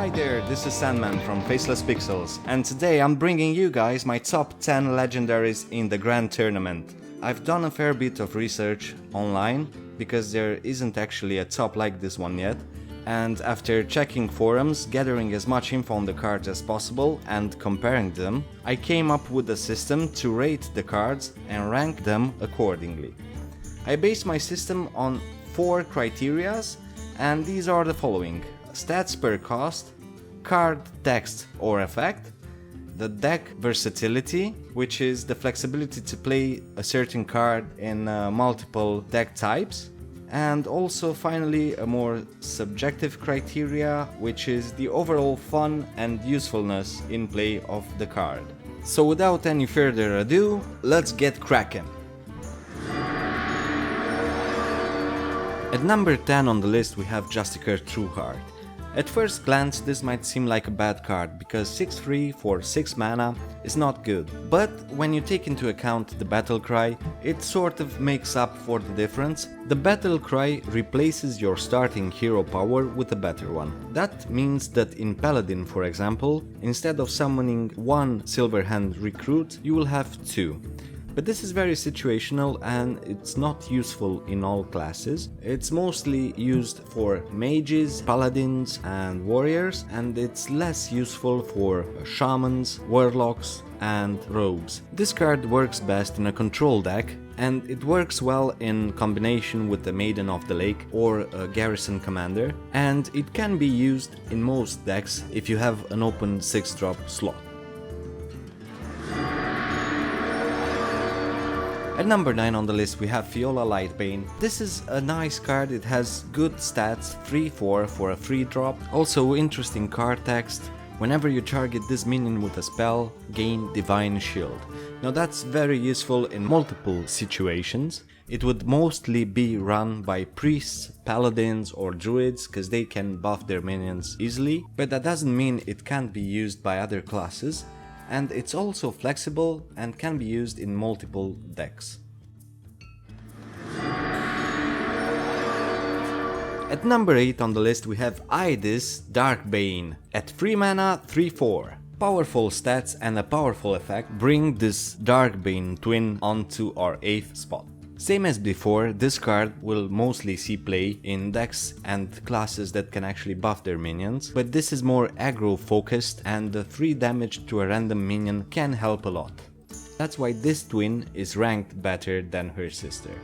Hi there, this is Sandman from Faceless Pixels, and today I'm bringing you guys my top 10 legendaries in the Grand Tournament. I've done a fair bit of research online, because there isn't actually a top like this one yet, and after checking forums, gathering as much info on the cards as possible and comparing them, I came up with a system to rate the cards and rank them accordingly. I based my system on 4 criterias, and these are the following: stats per cost, card text or effect, the deck versatility, which is the flexibility to play a certain card in multiple deck types, and also finally a more subjective criteria, which is the overall fun and usefulness in play of the card. So without any further ado, let's get cracking! At number 10 on the list we have Justicar Trueheart. At first glance this might seem like a bad card, because 6-3 for 6 mana is not good, but when you take into account the battle cry, it sort of makes up for the difference. The battle cry replaces your starting hero power with a better one. That means that in Paladin, for example, instead of summoning 1 Silverhand recruit, you will have 2. But this is very situational and it's not useful in all classes. It's mostly used for mages, paladins and warriors, and it's less useful for shamans, warlocks and rogues. This card works best in a control deck, and it works well in combination with the Maiden of the Lake or a Garrison Commander, and it can be used in most decks if you have an open 6-drop slot. At number 9 on the list we have Fiola Lightbane. This is a nice card, it has good stats, 3-4 for a free drop, also interesting card text. Whenever you target this minion with a spell, gain Divine Shield. Now that's very useful in multiple situations. It would mostly be run by priests, paladins or druids, because they can buff their minions easily, but that doesn't mean it can't be used by other classes. And it's also flexible and can be used in multiple decks. At number 8 on the list we have Idis Darkbane. At 3 mana, 3-4. Powerful stats and a powerful effect bring this Darkbane twin onto our 8th spot. Same as before, this card will mostly see play in decks and classes that can actually buff their minions, but this is more aggro focused and the 3 damage to a random minion can help a lot. That's why this twin is ranked better than her sister.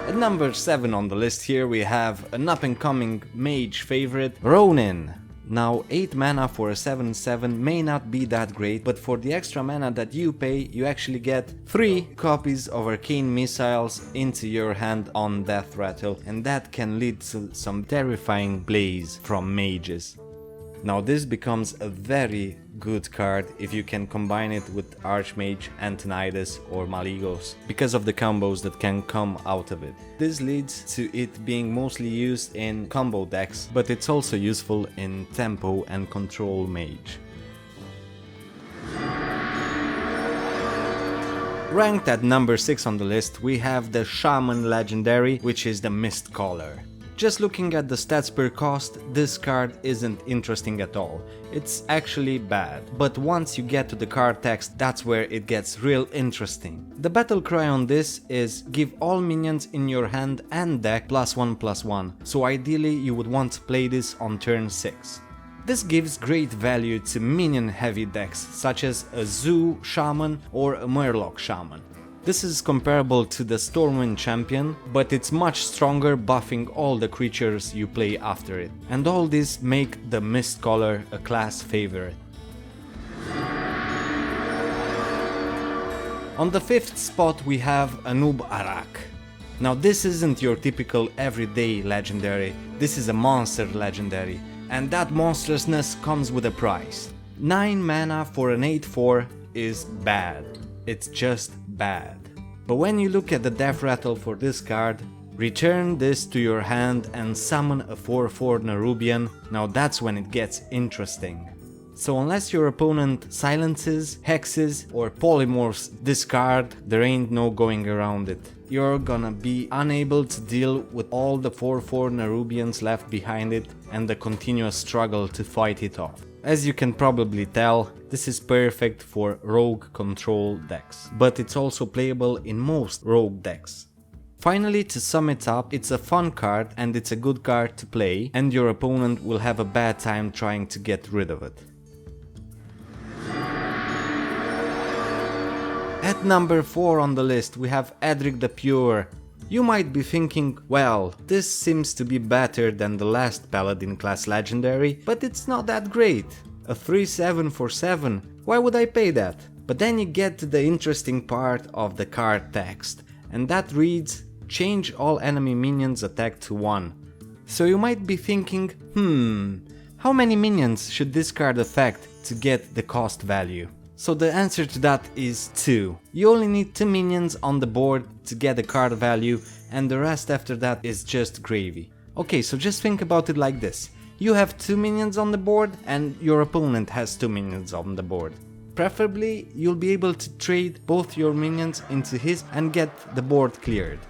At number 7 on the list here we have an up and coming mage favorite, Ronin. Now 8 mana for a 7/7 may not be that great, but for the extra mana that you pay, you actually get 3 copies of Arcane Missiles into your hand on Death Rattle, and that can lead to some terrifying plays from mages. Now this becomes a very good card if you can combine it with Archmage, Antonidas or Maligos, because of the combos that can come out of it. This leads to it being mostly used in combo decks, but it's also useful in tempo and control mage. Ranked at number 6 on the list we have the Shaman Legendary, which is the Mistcaller. Just looking at the stats per cost, this card isn't interesting at all. It's actually bad, but once you get to the card text, that's where it gets real interesting. The battle cry on this is give all minions in your hand and deck +1/+1, so ideally you would want to play this on turn 6. This gives great value to minion heavy decks such as a Zoo Shaman or a Murloc Shaman. This is comparable to the Stormwind Champion, but it's much stronger, buffing all the creatures you play after it. And all this make the Mistcaller a class favorite. On the 5th spot we have Anub Arak. Now this isn't your typical everyday legendary, this is a monster legendary, and that monstrousness comes with a price. 9 mana for an 8/4 is bad. It's just bad. But when you look at the Death Rattle for this card, return this to your hand and summon a 4/4 Nerubian, now that's when it gets interesting. So unless your opponent silences, hexes or polymorphs this card, there ain't no going around it. You're gonna be unable to deal with all the 4/4 Nerubians left behind it and the continuous struggle to fight it off. As you can probably tell, this is perfect for rogue control decks, but it's also playable in most rogue decks. Finally, to sum it up, it's a fun card and it's a good card to play, and your opponent will have a bad time trying to get rid of it. At number 4 on the list we have Edric the Pure. You might be thinking, well, this seems to be better than the last Paladin class legendary, but it's not that great. A 3/7 for 7, why would I pay that? But then you get to the interesting part of the card text, and that reads, change all enemy minions attack to 1. So you might be thinking, how many minions should this card affect to get the cost value? So the answer to that is 2. You only need 2 minions on the board to get the card value, and the rest after that is just gravy. Okay, so just think about it like this. You have 2 minions on the board and your opponent has 2 minions on the board. Preferably, you'll be able to trade both your minions into his and get the board cleared.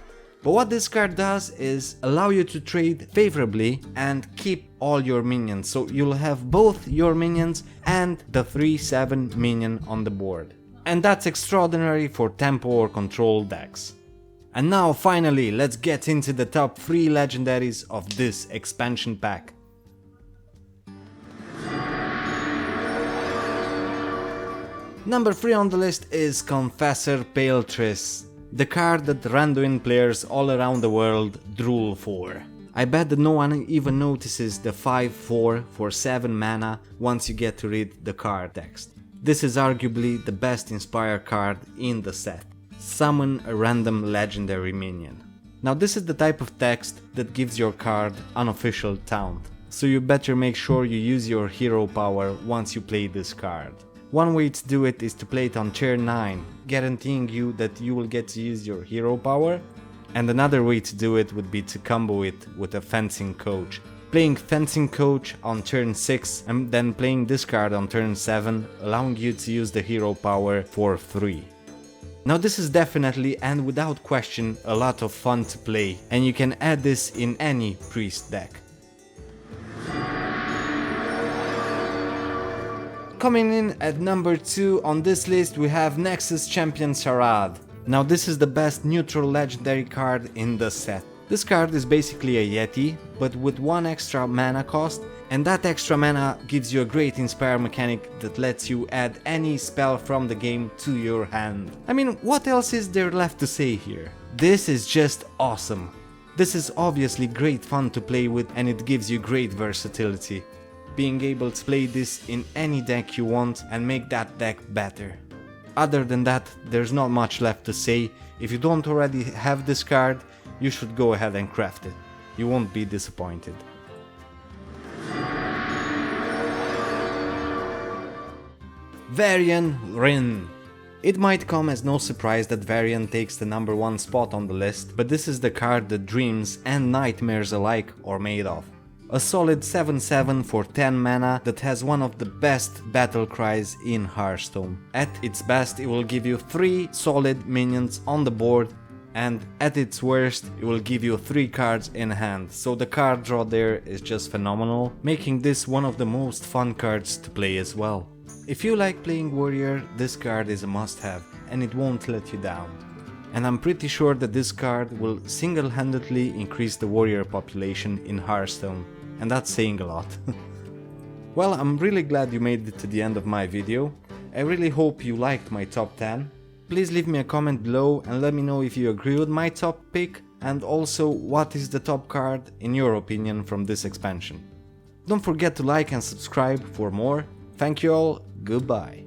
But what this card does is allow you to trade favorably and keep all your minions, so you'll have both your minions and the 3/7 minion on the board. And that's extraordinary for tempo or control decks. And now finally, let's get into the top 3 legendaries of this expansion pack. Number 3 on the list is Confessor Paletris, the card that Randuin players all around the world drool for. I bet that no one even notices the 5/4 for 7 mana once you get to read the card text. This is arguably the best Inspire card in the set. Summon a random legendary minion. Now this is the type of text that gives your card unofficial taunt, so you better make sure you use your hero power once you play this card. One way to do it is to play it on turn 9, guaranteeing you that you will get to use your hero power, and another way to do it would be to combo it with a Fencing Coach. Playing Fencing Coach on turn 6 and then playing this card on turn 7, allowing you to use the hero power for 3. Now this is definitely and without question a lot of fun to play, and you can add this in any priest deck. Coming in at number 2 on this list we have Nexus Champion Sharad. Now this is the best neutral legendary card in the set. This card is basically a Yeti, but with 1 extra mana cost, and that extra mana gives you a great Inspire mechanic that lets you add any spell from the game to your hand. I mean, what else is there left to say here? This is just awesome. This is obviously great fun to play with, and it gives you great versatility. Being able to play this in any deck you want and make that deck better. Other than that, there's not much left to say. If you don't already have this card, you should go ahead and craft it. You won't be disappointed. Varian Rin. It might come as no surprise that Varian takes the number 1 spot on the list, but this is the card that dreams and nightmares alike are made of. A solid 7/7 for 10 mana that has one of the best battle cries in Hearthstone. At its best it will give you 3 solid minions on the board, and at its worst it will give you 3 cards in hand, so the card draw there is just phenomenal, making this one of the most fun cards to play as well. If you like playing warrior, this card is a must-have and it won't let you down. And I'm pretty sure that this card will single-handedly increase the warrior population in Hearthstone, and that's saying a lot. Well, I'm really glad you made it to the end of my video. I really hope you liked my top 10. Please leave me a comment below and let me know if you agree with my top pick, and also what is the top card in your opinion from this expansion. Don't forget to like and subscribe for more. Thank you all, goodbye.